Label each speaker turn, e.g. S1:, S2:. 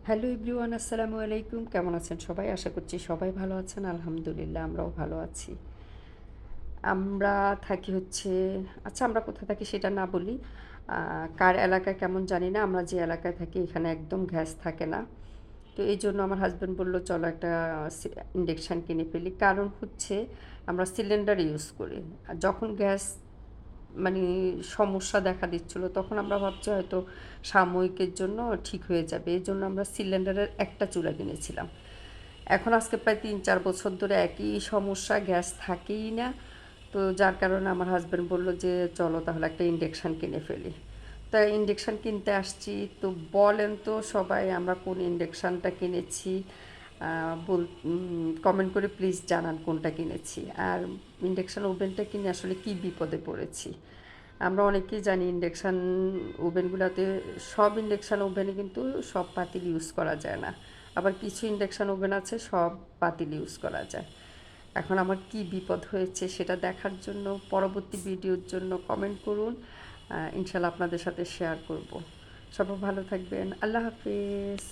S1: Hello everyone, আসসালামু আলাইকুম। কেমন আছেন সবাই? আশা করছি সবাই ভালো আছেন। আলহামদুলিল্লাহ আমরাও ভালো আছি। আমরা থাকি হচ্ছে আচ্ছা, আমরা কোথায় থাকি সেটা না বলি। কার এলাকায় কেমন জানি না। আমরা যে এলাকায় থাকি এখানে একদম গ্যাস থাকে না। তো এইজন্য আমার হাসব্যান্ড বলল চলো একটা সি ইন্ডাকশান কিনে ফেলি। কারণ হচ্ছে আমরা সিলিন্ডার ইউজ করি। আর যখন গ্যাস মানে সমস্যা দেখা দিচ্ছিল তখন আমরা ভাবছি হয়তো সাময়িকের জন্য ঠিক হয়ে যাবে। এজন্য আমরা সিলিন্ডারের একটা চুলা কিনেছিলাম। এখন আজকে প্রায় ৩-৪ বছর ধরে একই সমস্যা, গ্যাস থাকেই না। তো যার কারণে আমার হাসব্যান্ড বলল যে চলো তাহলে একটা ইন্ডাকশান কিনে ফেলি। তা ইন্ডাকশান কিনতে আসছি। তো বলেন তো সবাই আমরা কোন ইন্ডাকশানটা কিনেছি? কমেন্ট করে প্লিজ জানান কোনটা কিনেছি। আর ইন্ডাকশান ওভেনটা কিনে আসলে কী বিপদে পড়েছি। আমরা অনেকেই জানি ইন্ডাকশান ওভেনগুলোতে, সব ইন্ডাকশান ওভেনে কিন্তু সব পাতিল ইউজ করা যায় না। আবার কিছু ইন্ডাকশান ওভেন আছে সব পাতিল ইউজ করা যায়। এখন আমার কি বিপদ হয়েছে সেটা দেখার জন্য পরবর্তী ভিডিওর জন্য কমেন্ট করুন। ইনশাল্লাহ আপনাদের সাথে শেয়ার করব। সবাই ভালো থাকবেন। আল্লাহ হাফেজ।